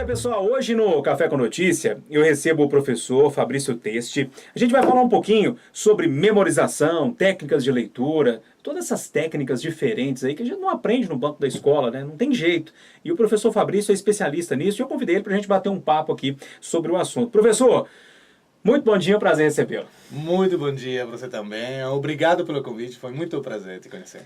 Oi, pessoal, hoje no Café com Notícia eu recebo o professor Fabrício Teste. A gente vai falar um pouquinho sobre memorização, técnicas de leitura, todas essas técnicas diferentes aí que a gente não aprende no banco da escola, né? Não tem jeito. E o professor Fabrício é especialista nisso e eu convidei ele para a gente bater um papo aqui sobre o assunto. Professor, muito bom dia, é um prazer recebê-lo. Muito bom dia para você também. Obrigado pelo convite, foi muito um prazer te conhecer.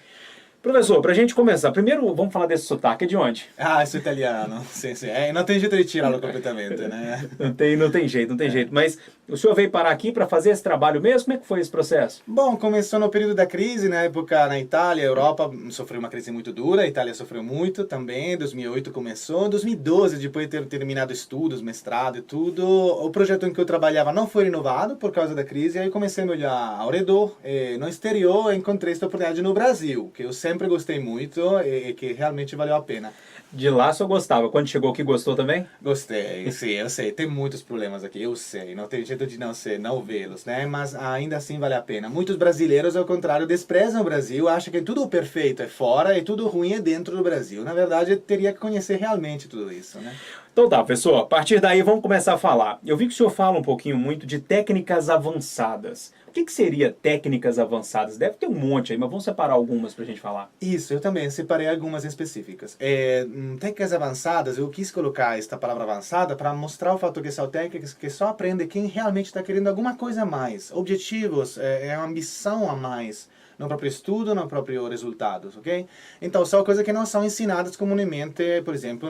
Professor, para a gente começar, primeiro vamos falar desse sotaque, é de onde? Ah, sou italiano, sim, sim. Não tem jeito de tirá-lo completamente, né? Não tem jeito. Mas o senhor veio parar aqui para fazer esse trabalho mesmo? Como é que foi esse processo? Bom, começou no período da crise, na época na Itália, a Europa sofreu uma crise muito dura, a Itália sofreu muito também, 2008 começou, 2012, depois de ter terminado estudos, mestrado e tudo, o projeto em que eu trabalhava não foi renovado por causa da crise, aí comecei a olhar ao redor, e no exterior encontrei esta oportunidade no Brasil, que eu sempre gostei muito e que realmente valeu a pena. De lá só gostava. Quando chegou aqui, gostou também? Gostei, sim, eu sei, tem muitos problemas aqui, eu sei, não tem jeito de não vê-los, né? Mas ainda assim vale a pena. Muitos brasileiros, ao contrário, desprezam o Brasil, acham que tudo perfeito é fora e tudo ruim é dentro do Brasil. Na verdade, eu teria que conhecer realmente tudo isso, né? Então tá, professor, a partir daí vamos começar a falar. Eu vi que o senhor fala um pouquinho muito de técnicas avançadas. O que seria técnicas avançadas? Deve ter um monte aí, mas vamos separar algumas pra gente falar. Isso, eu também separei algumas específicas. Técnicas avançadas, eu quis colocar esta palavra avançada para mostrar o fato que são técnicas que só aprende quem realmente está querendo alguma coisa a mais. Objetivos, uma ambição a mais no próprio estudo, no próprio resultados, ok? Então, são coisas que não são ensinadas comumente, por exemplo,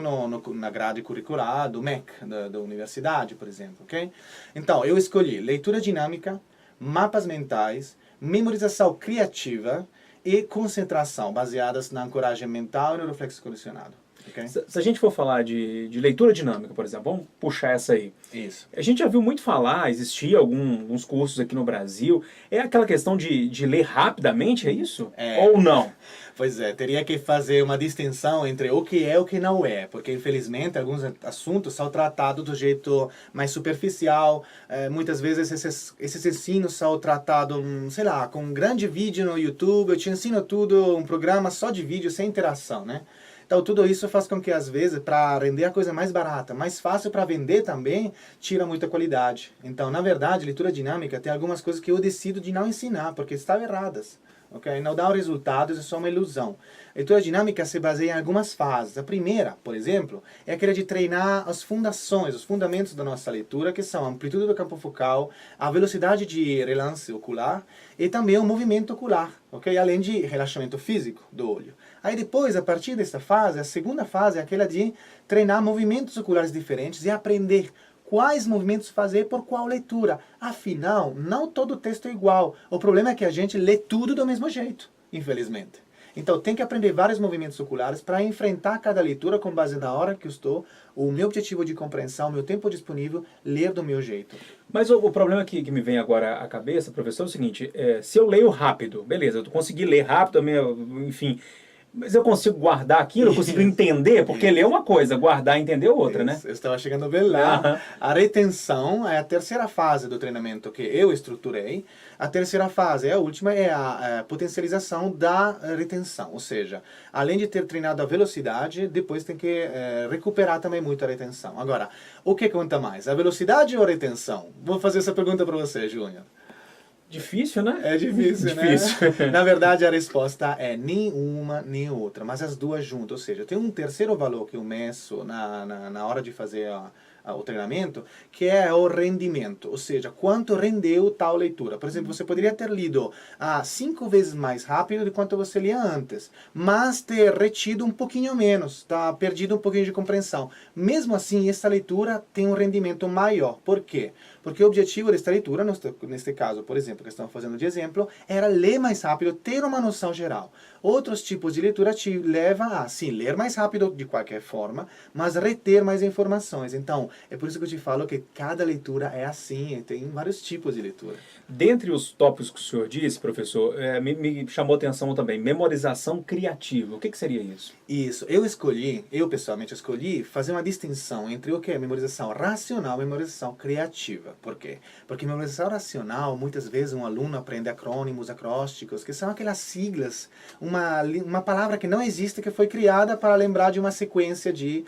na grade curricular do MEC, da universidade, por exemplo, ok? Então, eu escolhi leitura dinâmica, mapas mentais, memorização criativa e concentração, baseadas na ancoragem mental e no reflexo condicionado. Okay? Se a gente for falar de leitura dinâmica, por exemplo, vamos puxar essa aí. Isso. A gente já viu muito falar, existia alguns cursos aqui no Brasil. É aquela questão de ler rapidamente, é isso? Ou não? Pois é, teria que fazer uma distinção entre o que é e o que não é, porque infelizmente alguns assuntos são tratados do jeito mais superficial, muitas vezes esses ensinos são tratados, sei lá, com um grande vídeo no YouTube, eu te ensino tudo, um programa só de vídeo, sem interação, né? Então, tudo isso faz com que, às vezes, para render a coisa mais barata, mais fácil para vender também, tira muita qualidade. Então, na verdade, leitura dinâmica tem algumas coisas que eu decido de não ensinar, porque estavam erradas. Okay? Não dão resultados, é só uma ilusão. A leitura dinâmica se baseia em algumas fases. A primeira, por exemplo, é aquela de treinar as fundações, os fundamentos da nossa leitura, que são a amplitude do campo focal, a velocidade de relance ocular e também o movimento ocular, okay? Além de relaxamento físico do olho. Aí depois, a partir dessa fase, a segunda fase é aquela de treinar movimentos oculares diferentes e aprender quais movimentos fazer por qual leitura. Afinal, não todo texto é igual. O problema é que a gente lê tudo do mesmo jeito, infelizmente. Então, tem que aprender vários movimentos oculares para enfrentar cada leitura com base na hora que eu estou, o meu objetivo de compreensão, o meu tempo disponível, ler do meu jeito. Mas o problema que me vem agora à cabeça, professor, é o seguinte, se eu leio rápido, beleza, eu consegui ler rápido, enfim... Mas eu consigo guardar aquilo, eu consigo entender, porque ler é uma coisa, guardar e entender é outra, né? Eu estava chegando bem lá. A retenção é a terceira fase do treinamento que eu estruturei. A terceira fase, a última, é a potencialização da retenção. Ou seja, além de ter treinado a velocidade, depois tem que recuperar também muito a retenção. Agora, o que conta mais? A velocidade ou a retenção? Vou fazer essa pergunta para você, Júnior. Difícil, né? É difícil, né? Na verdade, a resposta é nem uma nem outra, mas as duas juntas. Ou seja, tem um terceiro valor que eu meço na hora de fazer o treinamento, que é o rendimento. Ou seja, quanto rendeu tal leitura. Por exemplo, você poderia ter lido 5 vezes mais rápido do quanto você lia antes, mas ter retido um pouquinho menos, perdido um pouquinho de compreensão. Mesmo assim, essa leitura tem um rendimento maior. Por quê? Porque o objetivo desta leitura, neste caso, por exemplo, que estamos fazendo de exemplo, era ler mais rápido, ter uma noção geral. Outros tipos de leitura te levam a, sim, ler mais rápido de qualquer forma, mas reter mais informações. Então, É por isso que eu te falo que cada leitura é assim, e tem vários tipos de leitura. Dentre os tópicos que o senhor disse, professor, me chamou a atenção também, memorização criativa. O que seria isso? Isso, eu pessoalmente escolhi fazer uma distinção entre o que é memorização racional e memorização criativa. Por quê? Porque memorização racional, muitas vezes um aluno aprende acrônimos, acrósticos, que são aquelas siglas, uma palavra que não existe, que foi criada para lembrar de uma sequência de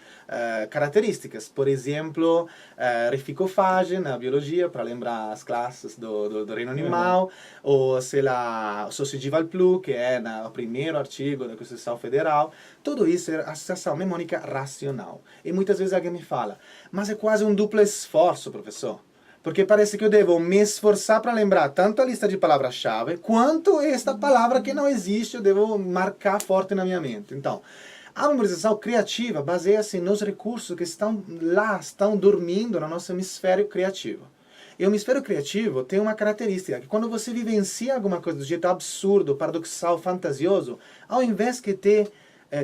características. Por exemplo, reficofagem na biologia, para lembrar as classes do reino animal, ou sei lá, Sociegival Plu, que é o primeiro artigo da Constituição Federal. Tudo isso é associação mnemônica racional. E muitas vezes alguém me fala, mas é quase um duplo esforço, professor. Porque parece que eu devo me esforçar para lembrar tanto a lista de palavras-chave, quanto esta palavra que não existe, eu devo marcar forte na minha mente. Então, a memorização criativa baseia-se nos recursos que estão lá, estão dormindo no nosso hemisfério criativo. E o hemisfério criativo tem uma característica, que quando você vivencia alguma coisa do jeito absurdo, paradoxal, fantasioso, ao invés de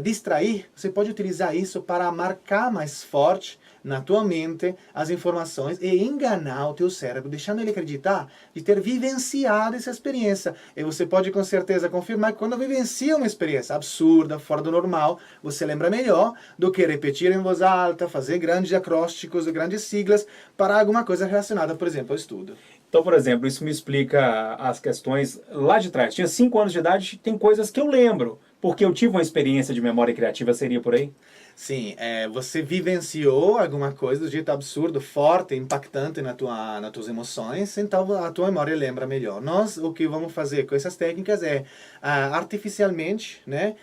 distrair, você pode utilizar isso para marcar mais forte na tua mente as informações e enganar o teu cérebro, deixando ele acreditar de ter vivenciado essa experiência. E você pode com certeza confirmar que quando vivencia uma experiência absurda, fora do normal, você lembra melhor do que repetir em voz alta, fazer grandes acrósticos, grandes siglas para alguma coisa relacionada, por exemplo, ao estudo. Então, por exemplo, isso me explica as questões lá de trás. Tinha 5 anos de idade, tem coisas que eu lembro, porque eu tive uma experiência de memória criativa, seria por aí? Sim, você vivenciou alguma coisa do jeito absurdo, forte, impactante nas tuas emoções, então a tua memória lembra melhor. Nós, o que vamos fazer com essas técnicas é, artificialmente, né,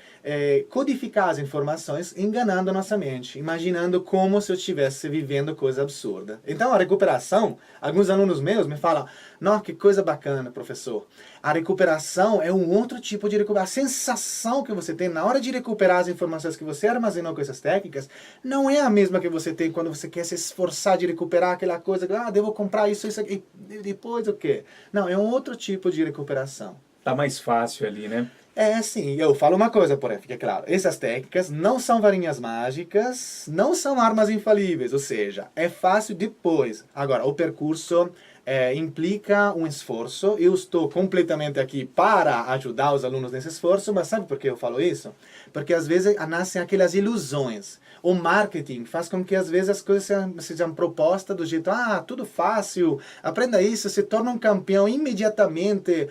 codificar as informações, enganando a nossa mente, imaginando como se eu estivesse vivendo coisa absurda. Então, a recuperação, alguns alunos meus me falam, não, que coisa bacana, professor. A recuperação é um outro tipo de recuperação. A sensação que você tem na hora de recuperar as informações que você armazenou com essas técnicas não é a mesma que você tem quando você quer se esforçar de recuperar aquela coisa, devo comprar isso aqui, e depois o quê? Não, é um outro tipo de recuperação. Tá mais fácil ali, né? Sim, eu falo uma coisa, porém, fica claro, essas técnicas não são varinhas mágicas, não são armas infalíveis, ou seja, é fácil depois. Agora, o percurso implica um esforço, eu estou completamente aqui para ajudar os alunos nesse esforço, mas sabe por que eu falo isso? Porque às vezes nascem aquelas ilusões. O marketing faz com que às vezes as coisas sejam propostas do jeito, tudo fácil, aprenda isso, se torna um campeão imediatamente,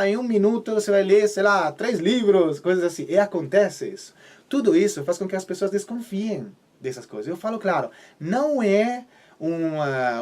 em 1 minuto você vai ler, sei lá, 3 livros, coisas assim. E acontece isso. Tudo isso faz com que as pessoas desconfiem dessas coisas. Eu falo, claro, não é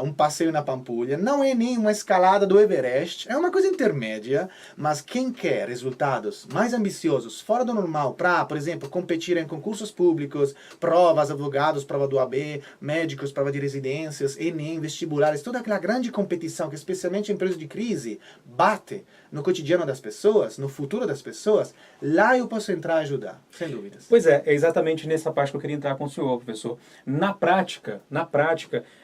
um passeio na Pampulha, não é nem uma escalada do Everest, é uma coisa intermédia, mas quem quer resultados mais ambiciosos, fora do normal, para, por exemplo, competir em concursos públicos, provas, advogados, prova do AB, médicos, prova de residências, Enem, vestibulares, toda aquela grande competição que, especialmente em empresas de crise, bate no cotidiano das pessoas, no futuro das pessoas, lá eu posso entrar e ajudar, sem dúvidas. Pois é exatamente nessa parte que eu queria entrar com o senhor, professor. Na prática,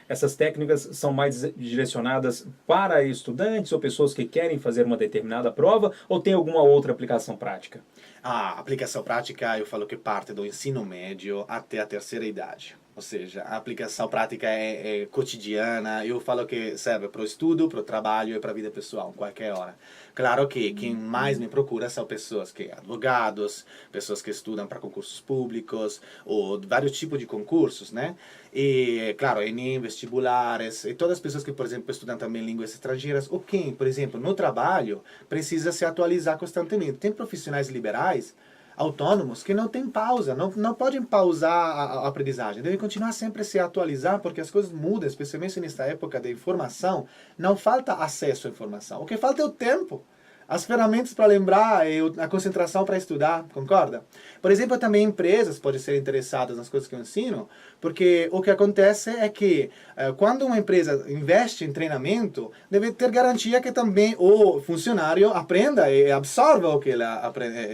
essas técnicas são mais direcionadas para estudantes ou pessoas que querem fazer uma determinada prova, ou tem alguma outra aplicação prática? A aplicação prática, eu falo que parte do ensino médio até a terceira idade. Ou seja, a aplicação prática é cotidiana, eu falo que serve para o estudo, para o trabalho e para a vida pessoal, qualquer hora. Claro que quem mais me procura são pessoas que advogados, pessoas que estudam para concursos públicos, ou vários tipos de concursos, né? E, claro, Enem, vestibulares, e todas as pessoas que, por exemplo, estudam também línguas estrangeiras, ou quem, por exemplo, no trabalho, precisa se atualizar constantemente. Tem profissionais liberais autônomos que não têm pausa, não podem pausar a aprendizagem, devem continuar sempre a se atualizar, porque as coisas mudam, especialmente nesta época de informação, não falta acesso à informação, o que falta é o tempo, as ferramentas para lembrar e a concentração para estudar, concorda? Por exemplo, também empresas podem ser interessadas nas coisas que eu ensino, porque o que acontece é que quando uma empresa investe em treinamento, deve ter garantia que também o funcionário aprenda e absorva o que ele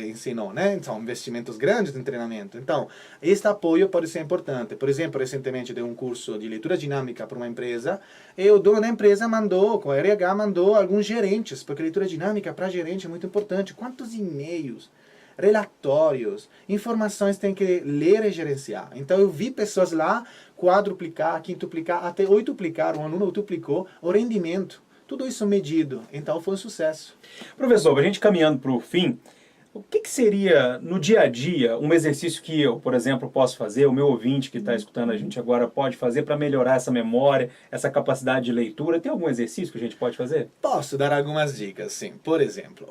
ensinou, né? São investimentos grandes em treinamento. Então, este apoio pode ser importante. Por exemplo, recentemente dei um curso de leitura dinâmica para uma empresa e o dono da empresa com a RH, mandou alguns gerentes, porque leitura dinâmica para gerente é muito importante. Quantos e-mails relatórios, informações tem que ler e gerenciar. Então eu vi pessoas lá quadruplicar, quintuplicar, até oituplicar, um aluno duplicou o rendimento. Tudo isso medido, então foi um sucesso. Professor, a gente caminhando para o fim, o que seria no dia a dia um exercício que eu, por exemplo, posso fazer, o meu ouvinte que está escutando a gente agora pode fazer para melhorar essa memória, essa capacidade de leitura? Tem algum exercício que a gente pode fazer? Posso dar algumas dicas, sim. Por exemplo,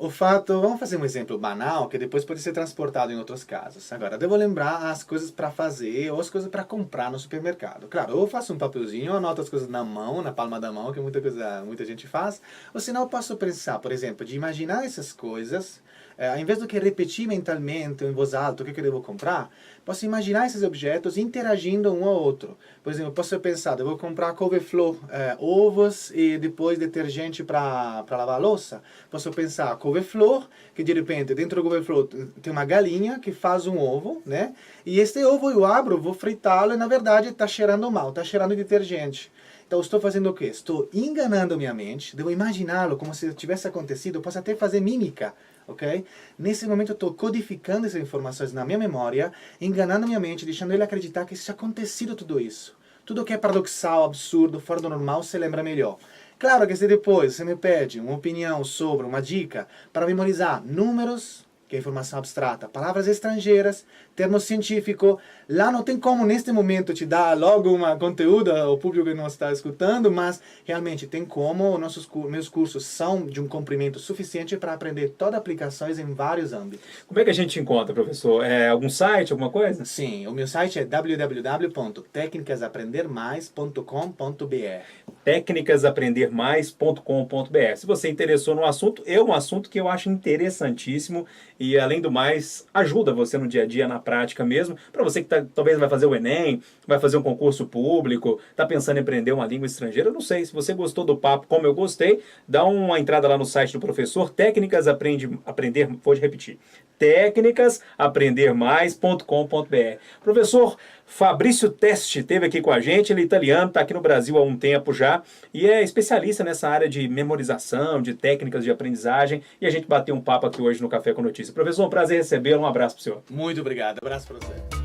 vamos fazer um exemplo banal que depois pode ser transportado em outros casos. Agora, devo lembrar as coisas para fazer ou as coisas para comprar no supermercado. Claro, eu faço um papelzinho, anoto as coisas na mão, na palma da mão, que muita gente faz. Ou senão eu posso pensar, por exemplo, de imaginar essas coisas. Ao invés do que repetir mentalmente, em voz alta, o que eu devo comprar, posso imaginar esses objetos interagindo um ao outro. Por exemplo, posso pensar, devo comprar couve-flor, ovos e depois detergente para lavar a louça. Posso pensar couve-flor, que de repente dentro do couve-flor tem uma galinha que faz um ovo, né? E este ovo eu abro, vou fritá-lo e na verdade está cheirando mal, está cheirando detergente. Então, estou fazendo o quê? Estou enganando minha mente, devo imaginá-lo como se tivesse acontecido, eu posso até fazer mímica, ok? Nesse momento, eu estou codificando essas informações na minha memória, enganando minha mente, deixando ele acreditar que isso acontecido tudo isso. Tudo que é paradoxal, absurdo, fora do normal, se lembra melhor. Claro que se depois você me pede uma opinião sobre, uma dica, para memorizar números, que é informação abstrata, palavras estrangeiras, termos científicos. Lá não tem como, neste momento, te dar logo um conteúdo ao público que não está escutando, mas realmente tem como. Meus cursos são de um comprimento suficiente para aprender todas as aplicações em vários âmbitos. Como é que a gente encontra, professor? É algum site, alguma coisa? Sim, o meu site é www.tecnicasaprendermais.com.br. tecnicasaprendermais.com.br. Se você interessou no assunto, é um assunto que eu acho interessantíssimo e, além do mais, ajuda você no dia a dia, na prática mesmo. Para você que talvez vai fazer o Enem, vai fazer um concurso público, está pensando em aprender uma língua estrangeira, eu não sei. Se você gostou do papo como eu gostei, dá uma entrada lá no site do professor, vou repetir, tecnicasaprendermais.com.br. Professor Fabrício Teste esteve aqui com a gente, ele é italiano, está aqui no Brasil há um tempo já e é especialista nessa área de memorização, de técnicas de aprendizagem, e a gente bateu um papo aqui hoje no Café com Notícia. Professor, um prazer recebê-lo, um abraço para o senhor. Muito obrigado, abraço para você.